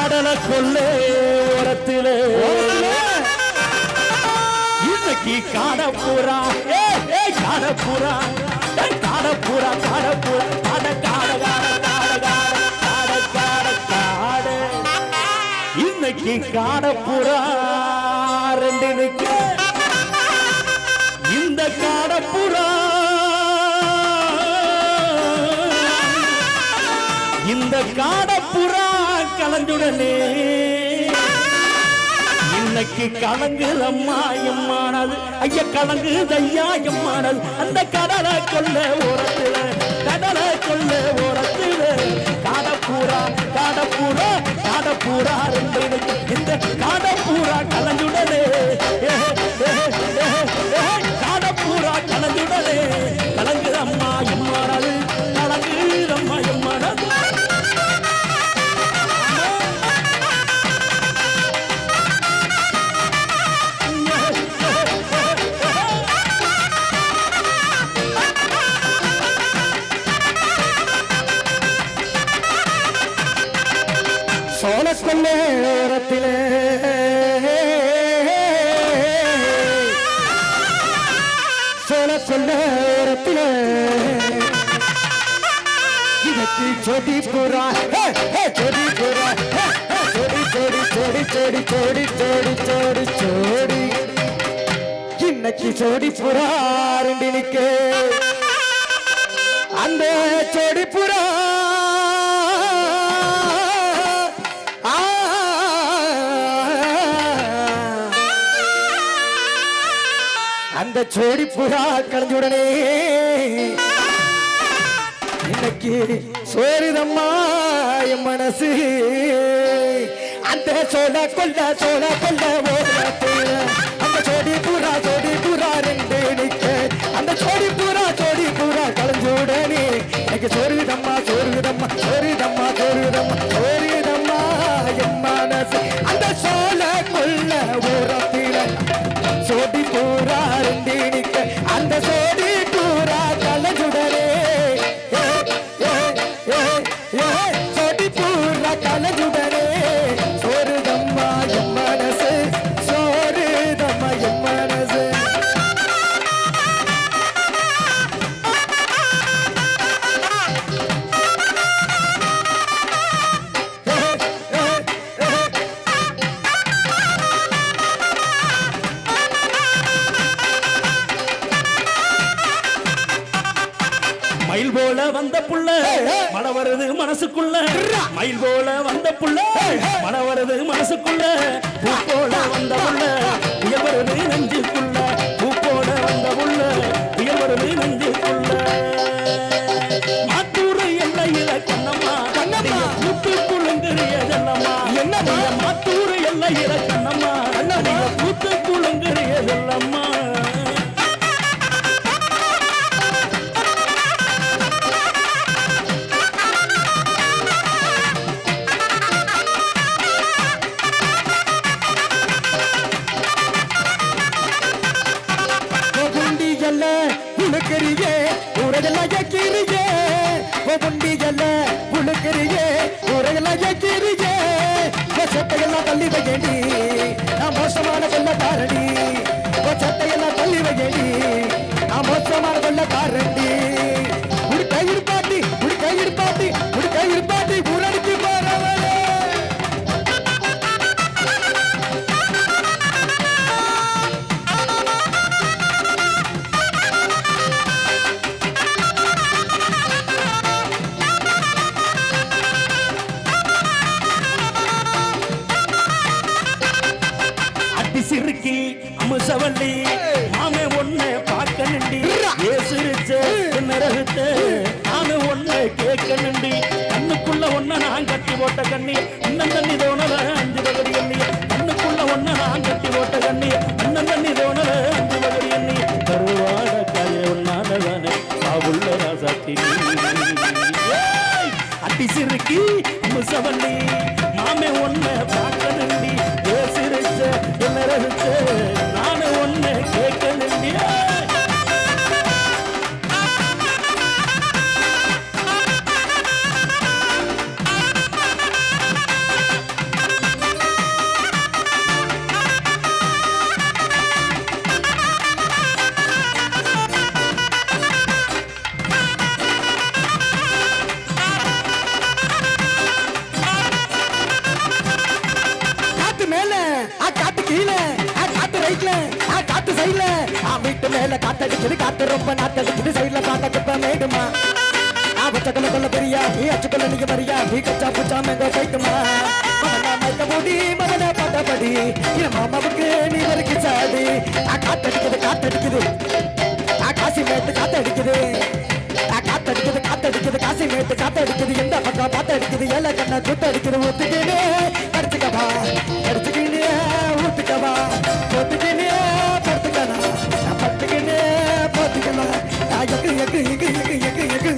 கடலை கொள்ளே ஓரத்திலே இன்னைக்கு காடப்புறா காடப்புறா காடப்புறா காடப்புறா காட காட காட காட காட காட காட இன்னைக்கு காடப்புறா ரெண்டு நிக்க இந்த காடப்புறா இந்த காடப்புறா கலந்துடனே இன்னைக்கு கலங்குதம்மா எம்மானது ஐய கலங்குதையா எம்மானது அந்த கடலை கொள்ள ஓரத்துல கடலை கொள்ள ஓரத்துல காடப்பூரா காடப்பூரா காடப்பூரா இந்த காடப்பூரா கலந்துடனே காடப்பூரா கலந்துடனே கலங்குதம்மா எம்மானது கலங்குதம்மா எம்மானது சோழக்கொள்ளேரத்திலே சோழக்கொள்ளேரத்திலே இதற்கு சொடி புறா சொடி புறா சொடி சொடி சொடி சொடி சொடி சொடி சொடி சொடி இன்னைக்கு சொடி புறா ரெண்டு நிக்க அந்த சொடி புறா அந்த சோடி புறா கலந்துடனே இன்னைக்கு சோறுதம்மா என் மனசு அந்த சோழ கொல்ல ஓரத்தில் அந்த சோடி புறா ரெண்டு நிக்க அந்த சோடி புறா கலந்துடனே இன்னைக்கு சோறுதம்மா சோறுதம்மா சோறுதம்மா சோறுதம்மா சோறுதம்மா என் மனசு அந்த சோழ கொல்ல ஓரத்தில் சோடி பூரா ரெண்டு நிக்க அந்த சோடி பூரா கலஞ்சுடனே சோடி பூரா கலஞ்சுடனே சோறுதம்மா என் மனசு சோறுதம்மா என் மனசு மயில் போல வந்த புள்ள மழை வருது மனசுக்குள்ள மயில் போல வந்த புள்ள மழை வருது மனசுக்குள்ள பூ போல வந்த புள்ள புயல் வருது நெஞ்சுக்குள்ள பூ போல வந்த புள்ள புயல் வருது நெஞ்சுக்குள்ள மாத்தூர் எல்லையில கண்ணம்மா பூத்து குழுங்குறிய செல்லம்மா என்னம்மா மாத்தூர் எல்லையில கண்ணம்மா பூத்து குழுங்குறிய செல்லம்மா சட்டையெல்லாம் தள்ளி வையடி நான் மோசமான கொள்ளக்காரடி சட்டையெல்லாம் தள்ளி வையடி நான் மோசமான கொள்ளக்காரண்டி ஒரு கயிறு பாட்டி ஊரடிக்கு போறவரே சிறுக்கி அமுசவல்லி மாமே ஒண்ணு பார்க்க நின்றி ஏசிருச்ச நிறகுத்த நானு ஒண்ணு கேட்க நின்றி கண்ணுக்குள்ள ஒண்ணு நான் கட்டி போட்ட கண்ணி இன்னும் தண்ணி தோணல 5 பகடி எண்ணி கண்ணுக்குள்ள ஒண்ணு நான் கட்டி போட்ட கண்ணி இன்னும் தண்ணி தோணல 5 பகடி எண்ணி கருவாட காய ஒன்னானதானே உள்ள ராசாத்தி அட்டி சிறுக்கி அமுசவல்லி மாமே ஒண்ணு பார்க்க நின்றி ஏசிருச்ச நிறகுத்த நானு ஒண்ணு கேட்க நின்றியா மேல காத்தடிக்குது காத்து ரொம்ப நாத்தடிக்குது சைட்ல பாட்ட குப்பை மேடுமா ஆபத்தக்கல கொல்ல பெரியா நீ அச்சுக்கொள்ள நீங்க மரியா நீ கச்சா புச்சா மேங்க போயிட்டுமா மகனா மைக்க மூடி மகனை பார்த்தபடி என் மாமாவுக்கு நீ வரைக்கும் சாடி காத்தடிக்குது காசி மேட்டு காத்தடிக்குது காத்தடிக்குது காசி மேட்டு காத்தடிக்குது எந்த பக்கம் காத்தடிக்குது ஏல கண்ணா சுத்தடிக்குது ஒத்துக்கினே கடிச்சுக்கவா கடிச்சுக்கினே ஊத்துக்கவா ஒத்துக்கினே படுத்துக்கணா நான் படுத்துக்கினே போத்துக்கலாம் எக்கு எக்கு எக்கு எக்கு எக்கு எக்கு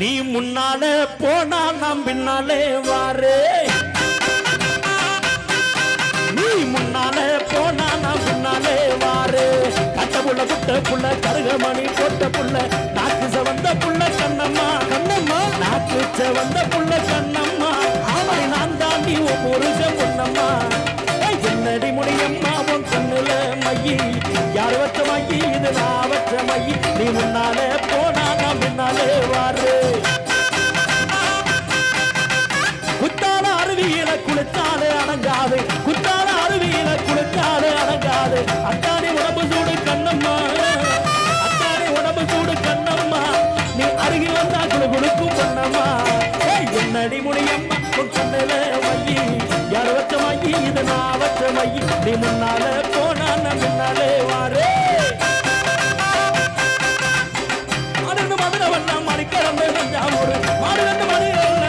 நீ முன்னாலே போனா நாம் பின்னாலே வாரே நீ முன்னாலே போனா நாம் பின்னாலே வாரே கட்ட புள்ள குட்ட புள்ள கருகமணி போட்ட புள்ள நாக்கு செவந்த புள்ள கண்ணம்மா கண்ணம்மா நாக்கு செவந்த புள்ள கண்ணம்மா அவரை நான் தாண்டி ஒரு பொண்ணம்மா என்னடி முடியம்மா உன் கண்ணுல மையி யார் வச்ச மையி இது நான் வச்ச மையி நீ முன்னாலே போனா நான் பின்னாலே வாரு குத்தால அருவியில குளித்தாலே அடங்காது குத்தால அருவியில குளித்தாலே அடங்காது அத்தானி உடம்பு சூடு கண்ணம்மா அத்தானி உடம்பு சூடு கண்ணம்மா நீ அருகி வந்தா குழு குழுக்கும் பண்ணம்மா என்னடி முடியம்மா உன் கண்ணுல மையி யார் வச்ச மையி இது நான் வச்ச மையி நீ முன்னாலே போனா நான் பின்னாலே வாரு மணிக்கரந்து தஞ்சாவூர் மாடுகண்டு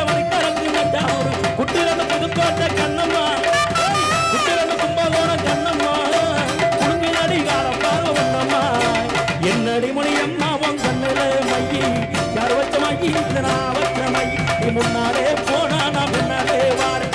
மணிக்கரந்து தஞ்சாவூர் குட்டிரந்து புதுக்கோட்டை கண்ணம்மா குட்டிரந்து கும்பகோணம் கண்ணம்மா குடும்பி நடிகார பார்வ ஒண்ணம்மா என்னடி மணியம்மா உன் கண்ணுல மையி யார் வச்ச மையி நான் வச்ச மையி நீ முன்னாலே போனா நான் பின்னாலே வாரு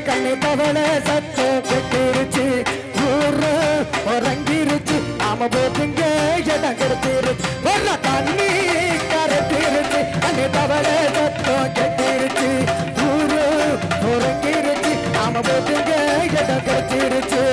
கண்ணு தவளை சத்தம் கெட்டிருச்சு ஊரு உறங்கிருச்சு நாம போட்டுங்க இடம் கெடுத்திருச்சு வர்ற தண்ணி கரைத்திருச்சு கண்ணு தவளை சத்தம் கெட்டிருச்சு ஊரு உறங்கிருச்சு நாம போட்டுங்க இடம் கெடுத்திருச்சு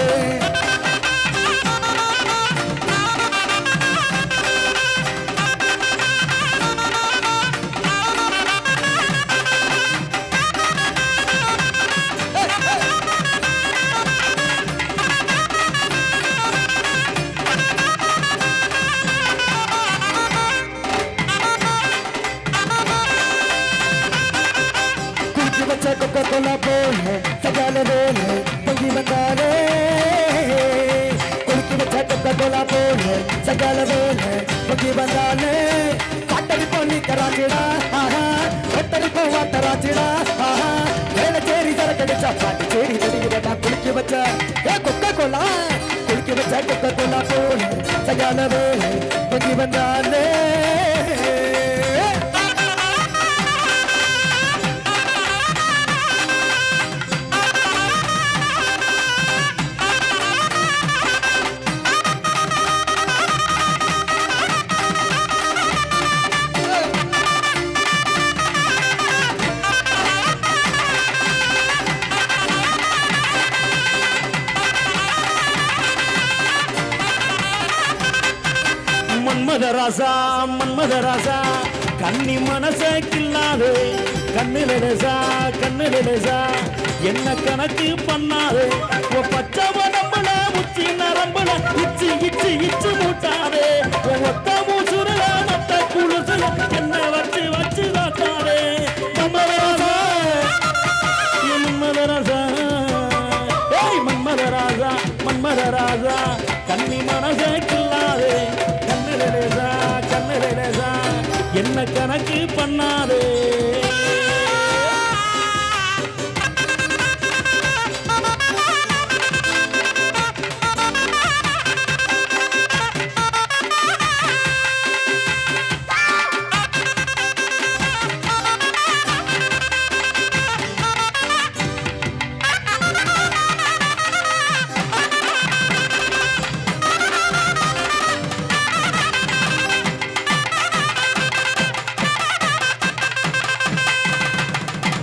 कोला बोल है सजाल बोल है पंगी बंगाले कुड़की बच्चा कोका कोला बोल है सजाल बोल है पंगी बंगाले काटरी पोनी कराचिड़ा आहा कटरी पोवा तराचिड़ा आहा वेल चेरी जरा कड़ी चपाटी चेरी जड़ी बेटा कुड़की बच्चा ये कोका कोला कुड़की बच्चा कोका कोला बोल है सजाल बोल है पंगी बंगाले மன்மதராசா கண்ணி மனச கில்லாது கண்ணுலசா என்ன கணக்கு பண்ணாது பச்சை உடம்புல உச்சி நரம்புல இச்சு இச்சு இச்சு மூட்டாதே ஒத்த மூசுல மொத்த குழுசுல என்ன வச்சு வச்சு காட்டாதே மன்மதராசா கண்ணி மனச கில்லாது கண்ணுலசா என்ன கணக்கு பண்ணாதே